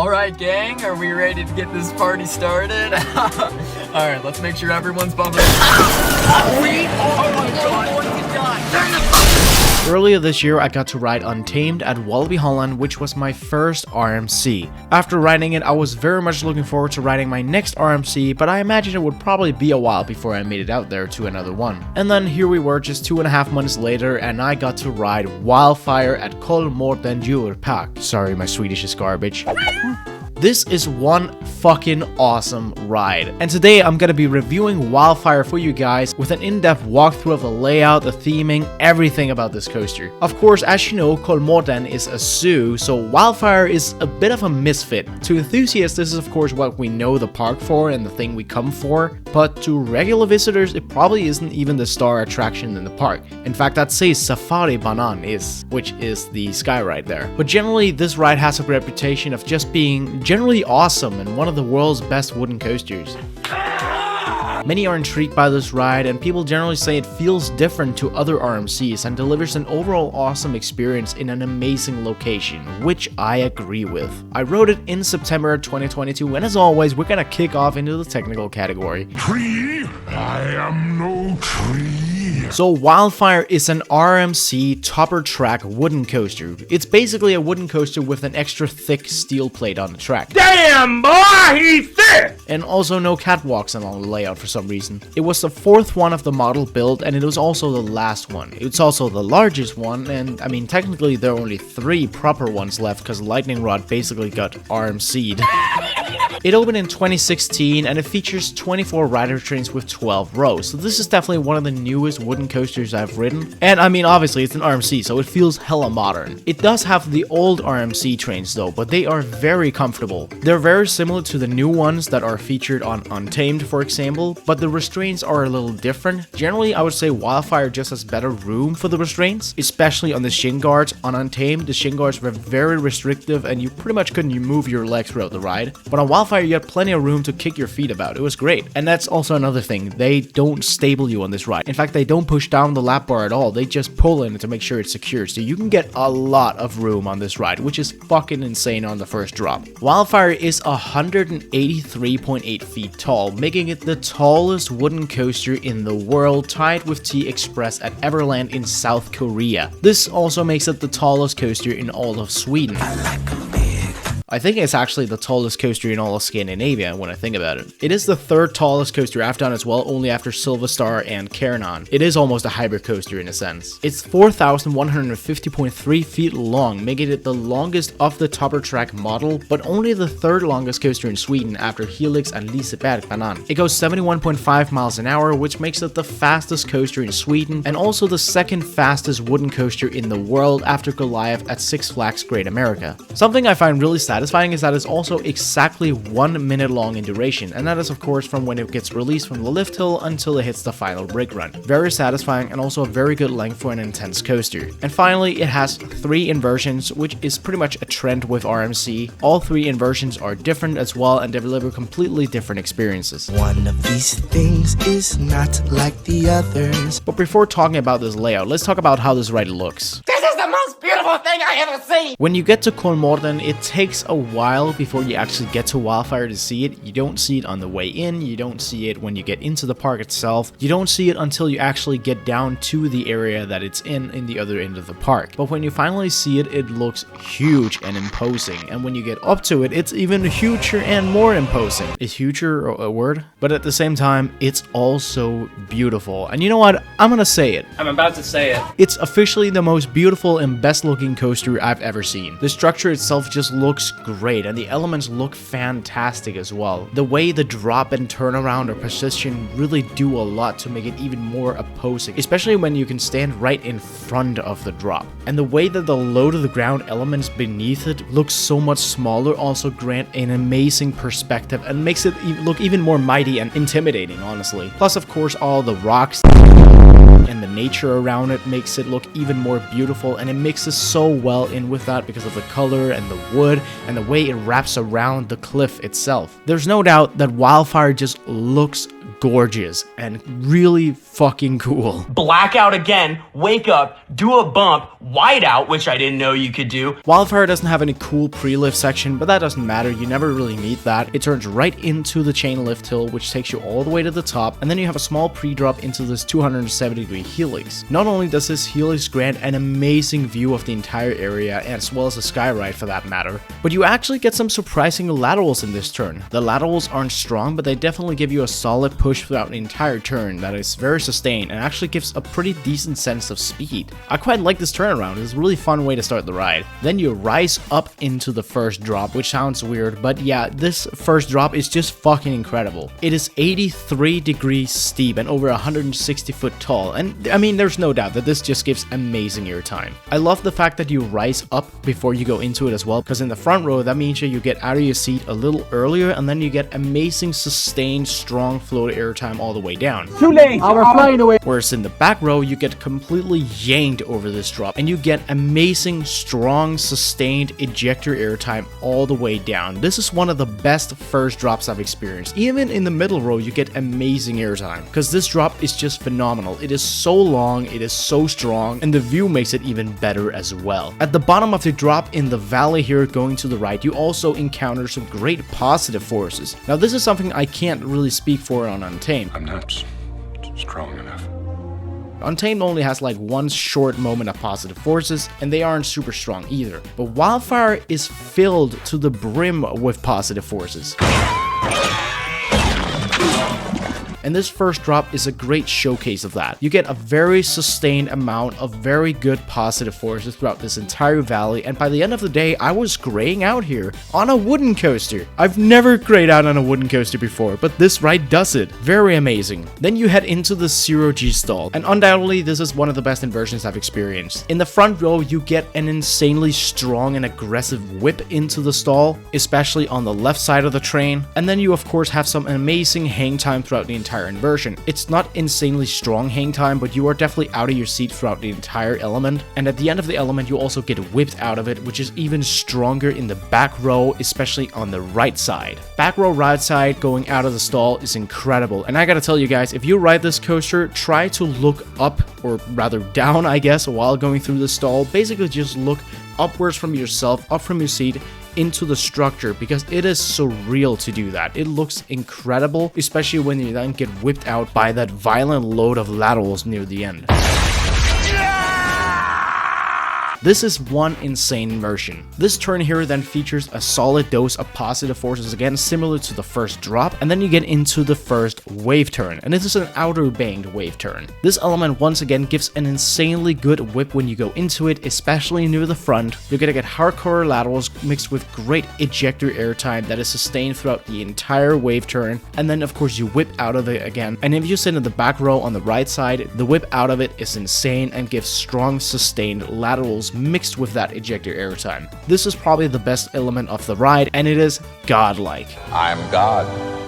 Alright gang, are we ready to get this party started? Alright, let's make sure everyone's bumping. Oh my god! Earlier this year, I got to ride Untamed at Wildfire Holland, which was my first RMC. After riding it, I was very much looking forward to riding my next RMC, but I imagined it would probably be a while before I made it out there to another one. And then here we were just 2.5 months later, and I got to ride Wildfire at Kolmården Djurpark. Sorry, my Swedish is garbage. This is one fucking awesome ride, and today I'm gonna be reviewing Wildfire for you guys with an in-depth walkthrough of the layout, the theming, everything about this coaster. Of course, as you know, Kolmården is a zoo, so Wildfire is a bit of a misfit. To enthusiasts, this is of course what we know the park for and the thing we come for, but to regular visitors, it probably isn't even the star attraction in the park. In fact, I'd say Safari Banan is, which is the sky ride there. But generally, this ride has a reputation of just being generally awesome and one of the world's best wooden coasters. Many are intrigued by this ride, and people generally say it feels different to other RMCs and delivers an overall awesome experience in an amazing location, which I agree with. I rode it in September 2022, and as always, we're gonna kick off into the technical category. Tree? I am no tree. So Wildfire is an RMC Topper Track wooden coaster. It's basically a wooden coaster with an extra thick steel plate on the track. Damn, boy, he's thick! And also no catwalks along the layout for some reason. It was the fourth one of the model built, and it was also the last one. It's also the largest one, and I mean technically there are only 3 proper ones left because Lightning Rod basically got RMC'd. It opened in 2016, and it features 24 rider trains with 12 rows, so this is definitely one of the newest wooden coasters I've ridden. And I mean obviously it's an RMC, so it feels hella modern. It does have the old RMC trains though, but they are very comfortable. They're very similar to the new ones that are featured on Untamed, for example, but the restraints are a little different. Generally, I would say Wildfire just has better room for the restraints, especially on the shin guards. On Untamed, the shin guards were very restrictive and you pretty much couldn't move your legs throughout the ride. But on Wildfire, you had plenty of room to kick your feet about. It was great. And that's also another thing. They don't stable you on this ride. In fact, they don't push down the lap bar at all. They just pull in to make sure it's secure. So you can get a lot of room on this ride, which is fucking insane on the first drop. Wildfire is 183.8 feet tall, making it the tallest wooden coaster in the world, tied with T-Express at Everland in South Korea. This also makes it the tallest coaster in all of Sweden. I think it's actually the tallest coaster in all of Scandinavia when I think about it. It is the 3rd tallest coaster I've done as well, only after Silverstar and Kärnan. It is almost a hybrid coaster in a sense. It's 4,150.3 feet long, making it the longest of the Topper Track model, but only the 3rd longest coaster in Sweden after Helix and Lisebergbanan. It goes 71.5 miles an hour, which makes it the fastest coaster in Sweden, and also the 2nd fastest wooden coaster in the world after Goliath at Six Flags Great America. Something I find really satisfying is that it's also exactly 1 minute long in duration, and that is of course from when it gets released from the lift hill until it hits the final rig run. Very satisfying and also a very good length for an intense coaster. And finally, it has 3 inversions, which is pretty much a trend with RMC. All 3 inversions are different as well and deliver completely different experiences. One of these things is not like the others. But before talking about this layout, let's talk about how this ride looks. This is the most beautiful thing I ever seen! When you get to Kolmården, it takes a while before you actually get to Wildfire to see it. You don't see it on the way in, you don't see it when you get into the park itself, you don't see it until you actually get down to the area that it's in the other end of the park. But when you finally see it, it looks huge and imposing, and when you get up to it, it's even huger and more imposing. Is huger a word? But at the same time, it's also beautiful. And you know what? I'm gonna say it. I'm about to say it. It's officially the most beautiful and best looking coaster I've ever seen. The structure itself just looks great, and the elements look fantastic as well. The way the drop and turnaround or position really do a lot to make it even more opposing, especially when you can stand right in front of the drop. And the way that the low to the ground elements beneath it look so much smaller also grant an amazing perspective and makes it look even more mighty and intimidating, honestly. Plus, of course, all the rocks and the nature around it makes it look even more beautiful, and it mixes so well in with that because of the color and the wood and the way it wraps around the cliff itself. There's no doubt that Wildfire just looks gorgeous and really fucking cool. Blackout again, wake up, do a bump, whiteout, which I didn't know you could do. Wildfire doesn't have any cool pre-lift section, but that doesn't matter, you never really need that. It turns right into the chain lift hill, which takes you all the way to the top, and then you have a small pre-drop into this 270-degree helix. Not only does this helix grant an amazing view of the entire area, as well as the sky ride for that matter, but you actually get some surprising laterals in this turn. The laterals aren't strong, but they definitely give you a solid push throughout the entire turn that is very sustained and actually gives a pretty decent sense of speed. I quite like this turnaround, it's a really fun way to start the ride. Then you rise up into the first drop, which sounds weird, but yeah, this first drop is just fucking incredible. It is 83 degrees steep and over 160 foot tall, and I mean, there's no doubt that this just gives amazing airtime. I love the fact that you rise up before you go into it as well, because in the front row, that means you get out of your seat a little earlier, and then you get amazing sustained strong float airtime all the way down. Too late. We're flying away. Whereas in the back row, you get completely yanked over this drop, and you get amazing strong sustained ejector airtime all the way down. This is one of the best first drops I've experienced. Even in the middle row, you get amazing airtime, because this drop is just phenomenal. It is so long, it is so strong, and the view makes it even better as well. At the bottom of the drop in the valley here going to the right, you also encounter some great positive forces. Now this is something I can't really speak for on Untamed. I'm not strong enough. Untamed only has like one short moment of positive forces, and they aren't super strong either. But Wildfire is filled to the brim with positive forces. And this first drop is a great showcase of that. You get a very sustained amount of very good positive forces throughout this entire valley, and by the end of the day, I was graying out here on a wooden coaster. I've never grayed out on a wooden coaster before, but this ride does it. Very amazing. Then you head into the 0G stall, and undoubtedly this is one of the best inversions I've experienced. In the front row, you get an insanely strong and aggressive whip into the stall, especially on the left side of the train, and then you of course have some amazing hang time throughout the entire inversion. It's not insanely strong hang time, but you are definitely out of your seat throughout the entire element, and at the end of the element you also get whipped out of it, which is even stronger in the back row, especially on the right side. Back row right side going out of the stall is incredible, and I gotta tell you guys, if you ride this coaster, try to look up, or rather down I guess, while going through the stall. Basically just look upwards from yourself, up from your seat, into the structure, because it is surreal to do that. It looks incredible, especially when you then get whipped out by that violent load of laterals near the end. This is one insane inversion. This turn here then features a solid dose of positive forces, again similar to the first drop, and then you get into the first wave turn, and this is an outer banked wave turn. This element once again gives an insanely good whip when you go into it, especially near the front. You're gonna get hardcore laterals mixed with great ejector airtime that is sustained throughout the entire wave turn, and then of course you whip out of it again. And if you sit in the back row on the right side, the whip out of it is insane and gives strong sustained laterals mixed with that ejector airtime. This is probably the best element of the ride, and it is godlike. I'm God.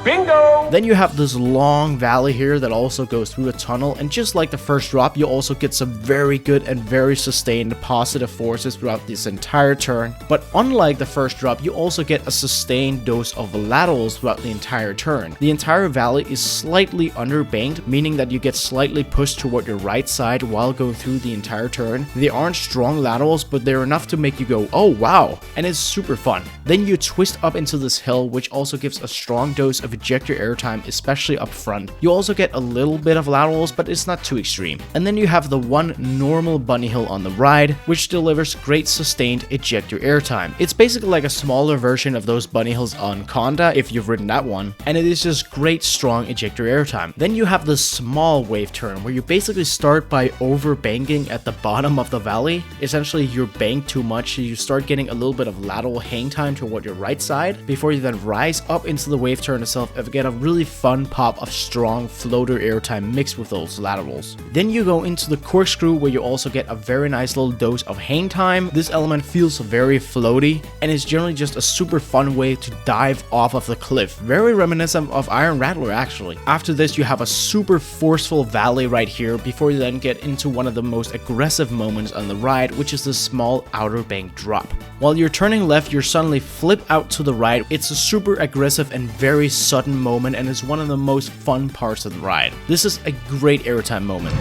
Bingo! Then you have this long valley here that also goes through a tunnel, and just like the first drop, you also get some very good and very sustained positive forces throughout this entire turn. But unlike the first drop, you also get a sustained dose of laterals throughout the entire turn. The entire valley is slightly underbanked, meaning that you get slightly pushed toward your right side while going through the entire turn. They aren't strong laterals, but they're enough to make you go, oh wow, and it's super fun. Then you twist up into this hill, which also gives a strong dose of ejector airtime, especially up front. You also get a little bit of laterals, but it's not too extreme. And then you have the one normal bunny hill on the ride, which delivers great sustained ejector airtime. It's basically like a smaller version of those bunny hills on Conda, if you've ridden that one, and it is just great strong ejector airtime. Then you have the small wave turn, where you basically start by over banking at the bottom of the valley. Essentially you're banked too much, so you start getting a little bit of lateral hang time toward your right side, before you then rise up into the wave turn itself and get a really fun pop of strong floater airtime mixed with those laterals. Then you go into the corkscrew, where you also get a very nice little dose of hang time. This element feels very floaty, and is generally just a super fun way to dive off of the cliff. Very reminiscent of Iron Rattler actually. After this you have a super forceful valley right here, before you then get into one of the most aggressive moments on the ride, which is the small outer bank drop. While you're turning left, you suddenly flip out to the right. It's a super aggressive and very sudden moment and is one of the most fun parts of the ride. This is a great airtime moment.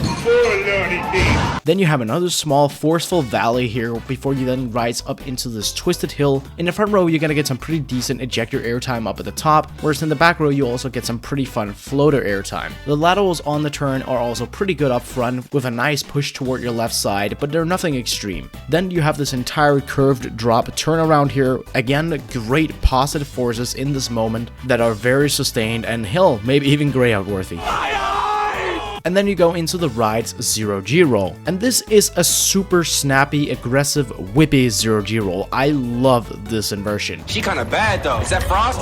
Then you have another small forceful valley here before you then rise up into this twisted hill. In the front row, you're gonna get some pretty decent ejector airtime up at the top, whereas in the back row, you also get some pretty fun floater airtime. The laterals on the turn are also pretty good up front with a nice push toward your left side, but they're nothing extreme. Then you have this entire curved drop turnaround here. Again, great positive forces in this moment that are very sustained and hell, maybe even gray out worthy. And then you go into the ride's 0G roll. And this is a super snappy, aggressive, whippy 0G roll. I love this inversion. She kinda bad though. Is that Frost?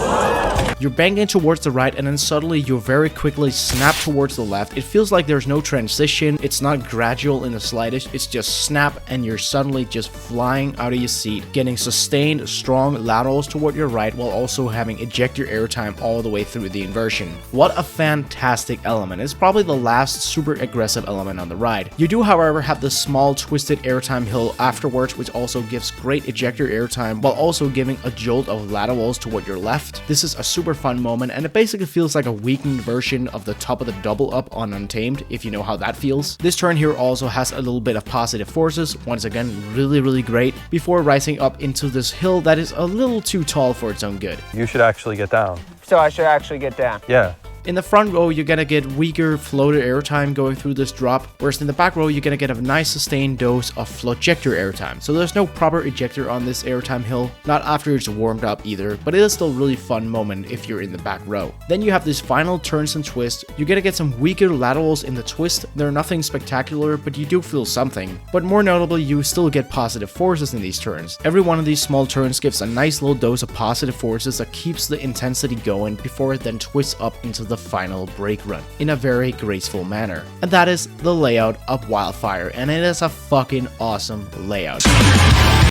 You're banking towards the right and then suddenly you very quickly snap towards the left. It feels like there's no transition. It's not gradual in the slightest. It's just snap and you're suddenly just flying out of your seat, getting sustained, strong laterals toward your right while also having ejector airtime all the way through the inversion. What a fantastic element. It's probably the last super aggressive element on the ride. You do, however, have the small twisted airtime hill afterwards, which also gives great ejector airtime while also giving a jolt of laterals toward your left. This is a super fun moment and it basically feels like a weakened version of the top of the double up on Untamed, if you know how that feels. This turn here also has a little bit of positive forces, once again really great, before rising up into this hill that is a little too tall for its own good. You should actually get down. So I should actually get down. Yeah. In the front row, you're gonna get weaker floater airtime going through this drop, whereas in the back row, you're gonna get a nice sustained dose of flojector airtime. So there's no proper ejector on this airtime hill, not after it's warmed up either, but it is still a really fun moment if you're in the back row. Then you have these final turns and twists. You're gonna get some weaker laterals in the twist. They're nothing spectacular, but you do feel something. But more notably, you still get positive forces in these turns. Every one of these small turns gives a nice little dose of positive forces that keeps the intensity going before it then twists up into the final brake run in a very graceful manner. And that is the layout of Wildfire, and it is a fucking awesome layout.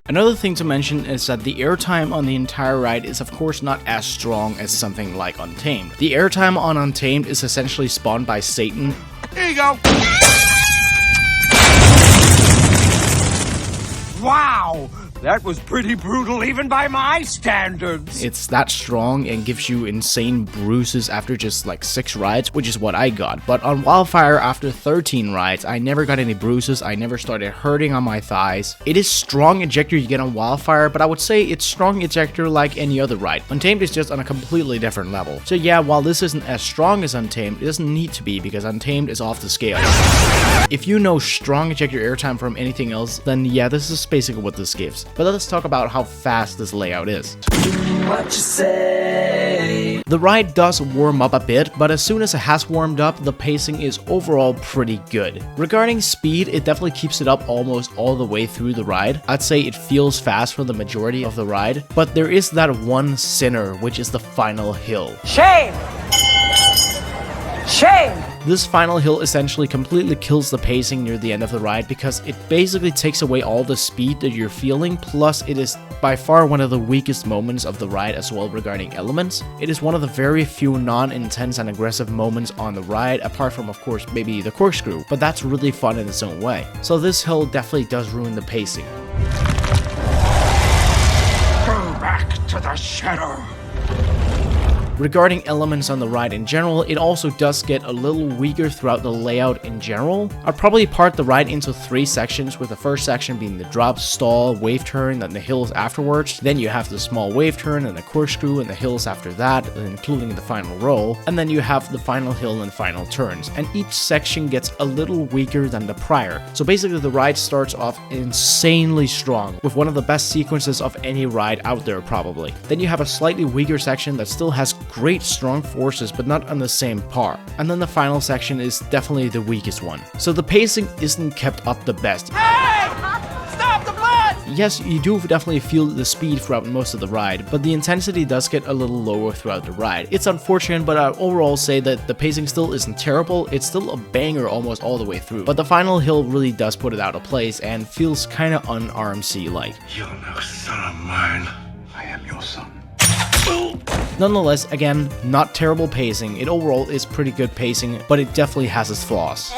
Another thing to mention is that the airtime on the entire ride is of course not as strong as something like Untamed. The airtime on Untamed is essentially spawned by Satan. Here you go. Wow! That was pretty brutal even by my standards. It's that strong and gives you insane bruises after just like 6 rides, which is what I got. But on Wildfire, after 13 rides, I never got any bruises. I never started hurting on my thighs. It is strong ejector you get on Wildfire, but I would say it's strong ejector like any other ride. Untamed is just on a completely different level. So yeah, while this isn't as strong as Untamed, it doesn't need to be because Untamed is off the scale. If you know strong ejector airtime from anything else, then yeah, this is basically what this gives. But let's talk about how fast this layout is. What you say? The ride does warm up a bit, but as soon as it has warmed up, the pacing is overall pretty good. Regarding speed, it definitely keeps it up almost all the way through the ride. I'd say it feels fast for the majority of the ride, but there is that one sinner, which is the final hill. Shame! Shame! This final hill essentially completely kills the pacing near the end of the ride because it basically takes away all the speed that you're feeling, plus it is by far one of the weakest moments of the ride as well regarding elements. It is one of the very few non-intense and aggressive moments on the ride, apart from of course maybe the corkscrew, but that's really fun in its own way. So this hill definitely does ruin the pacing. Go back to the shadow. Regarding elements on the ride in general, it also does get a little weaker throughout the layout in general. I'd probably part the ride into 3 sections, with the first section being the drop, stall, wave turn, and the hills afterwards. Then you have the small wave turn and the corkscrew and the hills after that, including the final roll. And then you have the final hill and final turns. And each section gets a little weaker than the prior. So basically the ride starts off insanely strong, with one of the best sequences of any ride out there probably. Then you have a slightly weaker section that still has great strong forces, but not on the same par. And then the final section is definitely the weakest one. So the pacing isn't kept up the best. Hey! Stop the bus! Yes, you do definitely feel the speed throughout most of the ride, but the intensity does get a little lower throughout the ride. It's unfortunate, but I'd overall say that the pacing still isn't terrible. It's still a banger almost all the way through. But the final hill really does put it out of place and feels kind of un-RMC-like. You're no son of mine. I am your son. Nonetheless, again, not terrible pacing. It overall is pretty good pacing, but it definitely has its flaws.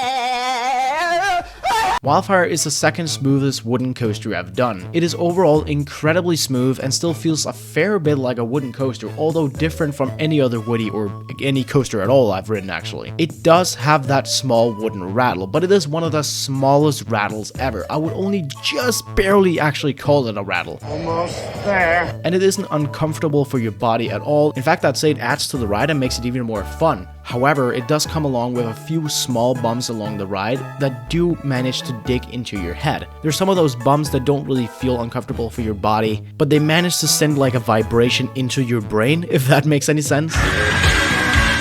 Wildfire is the second smoothest wooden coaster I've done. It is overall incredibly smooth and still feels a fair bit like a wooden coaster, although different from any other woody or any coaster at all I've ridden actually. It does have that small wooden rattle, but it is one of the smallest rattles ever. I would only just barely actually call it a rattle. Almost there. And it isn't uncomfortable for your body at all. In fact, I'd say it adds to the ride and makes it even more fun. However, it does come along with a few small bumps along the ride that do manage to dig into your head. There's some of those bumps that don't really feel uncomfortable for your body, but they manage to send like a vibration into your brain, if that makes any sense.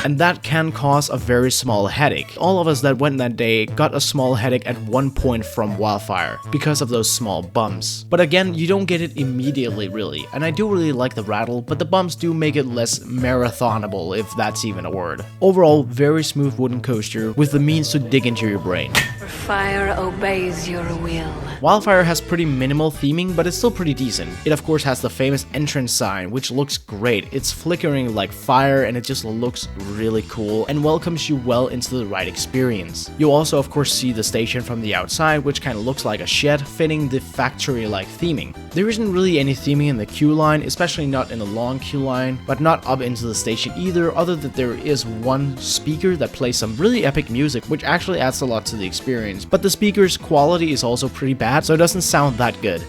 And that can cause a very small headache. All of us that went that day got a small headache at one point from Wildfire because of those small bumps. But again, you don't get it immediately really, and I do really like the rattle, but the bumps do make it less marathonable, if that's even a word. Overall, very smooth wooden coaster with the means to dig into your brain. Fire obeys your will. Wildfire has pretty minimal theming, but it's still pretty decent. It of course has the famous entrance sign, which looks great. It's flickering like fire and it just looks really cool and welcomes you well into the ride experience. You also of course see the station from the outside, which kind of looks like a shed, fitting the factory-like theming. There isn't really any theming in the queue line, especially not in the long queue line, but not up into the station either, other than there is one speaker that plays some really epic music, which actually adds a lot to the experience. But the speaker's quality is also pretty bad, so it doesn't sound that good.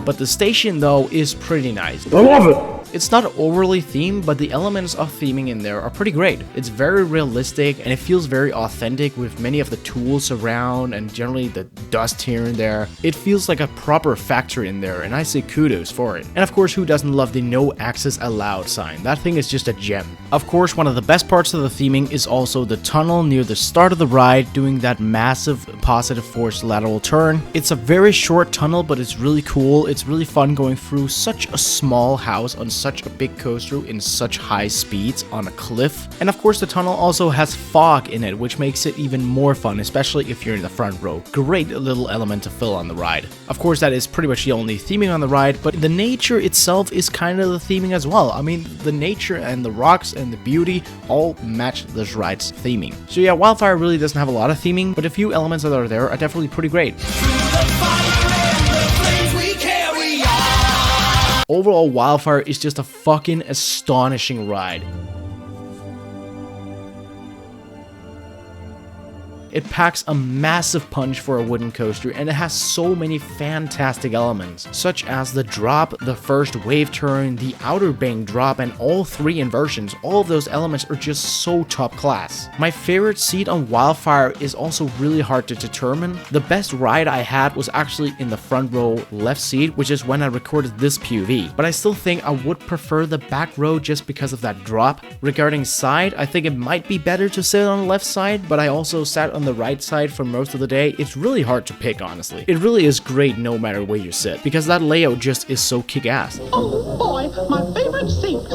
But the station though is pretty nice. I love it! It's not overly themed, but the elements of theming in there are pretty great. It's very realistic and it feels very authentic with many of the tools around and generally the dust here and there. It feels like a proper factory in there and I say kudos for it. And of course, who doesn't love the no access allowed sign? That thing is just a gem. Of course, one of the best parts of the theming is also the tunnel near the start of the ride doing that massive positive force lateral turn. It's a very short tunnel, but it's really cool. It's really fun going through such a small house on such a big coaster in such high speeds on a cliff. And of course the tunnel also has fog in it, which makes it even more fun, especially if you're in the front row. Great little element to fill on the ride. Of course that is pretty much the only theming on the ride, but the nature itself is kind of the theming as well. I mean, the nature and the rocks and the beauty all match this ride's theming. So yeah, Wildfire really doesn't have a lot of theming, but a few elements that are there are definitely pretty great. Overall, Wildfire is just a fucking astonishing ride. It packs a massive punch for a wooden coaster and it has so many fantastic elements, such as the drop, the first wave turn, the outer bank drop, and all three inversions. All of those elements are just so top class. My favorite seat on Wildfire is also really hard to determine. The best ride I had was actually in the front row left seat, which is when I recorded this POV, but I still think I would prefer the back row just because of that drop. Regarding side, I think it might be better to sit on the left side, but I also sat on the right side for most of the day. It's really hard to pick, honestly. It really is great no matter where you sit, because that layout just is so kick-ass. Oh boy, my favorite seat.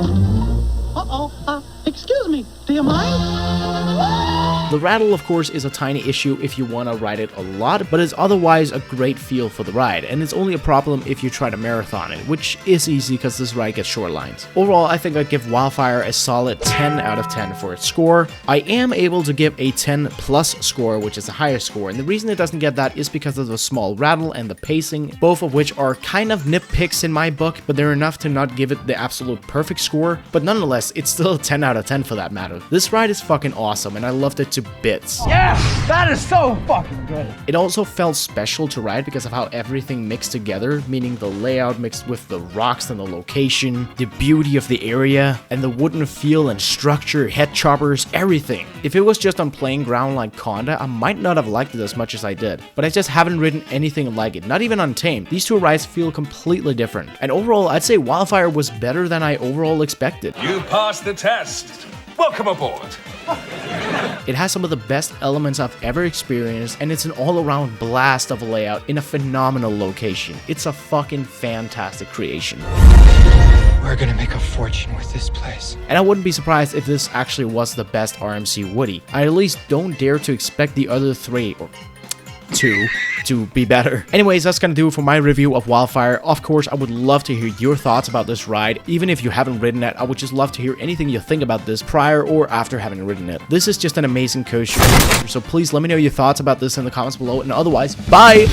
Excuse me, do you mind? The rattle, of course, is a tiny issue if you want to ride it a lot, but it's otherwise a great feel for the ride, and it's only a problem if you try to marathon it, which is easy because this ride gets short lines. Overall, I think I'd give Wildfire a solid 10 out of 10 for its score. I am able to give a 10 plus score, which is a higher score, and the reason it doesn't get that is because of the small rattle and the pacing, both of which are kind of nitpicks in my book, but they're enough to not give it the absolute perfect score, but nonetheless, it's still a 10 out of 10 for that matter. This ride is fucking awesome, and I loved it to bits. Yes, that is so fucking good. It also felt special to ride because of how everything mixed together, meaning the layout mixed with the rocks and the location, the beauty of the area, and the wooden feel and structure, head choppers, everything. If it was just on plain ground like Conda, I might not have liked it as much as I did, but I just haven't ridden anything like it, not even Untamed. These two rides feel completely different, and overall, I'd say Wildfire was better than I overall expected. You passed the test. Welcome aboard. It has some of the best elements I've ever experienced, and it's an all-around blast of a layout in a phenomenal location. It's a fucking fantastic creation. We're gonna make a fortune with this place. And I wouldn't be surprised if this actually was the best RMC Woody. I at least don't dare to expect the other three, or to be better. Anyways, that's gonna do it for my review of Wildfire. Of course, I would love to hear your thoughts about this ride. Even if you haven't ridden it, I would just love to hear anything you think about this prior or after having ridden it. This is just an amazing coaster, so please let me know your thoughts about this in the comments below, and otherwise, bye!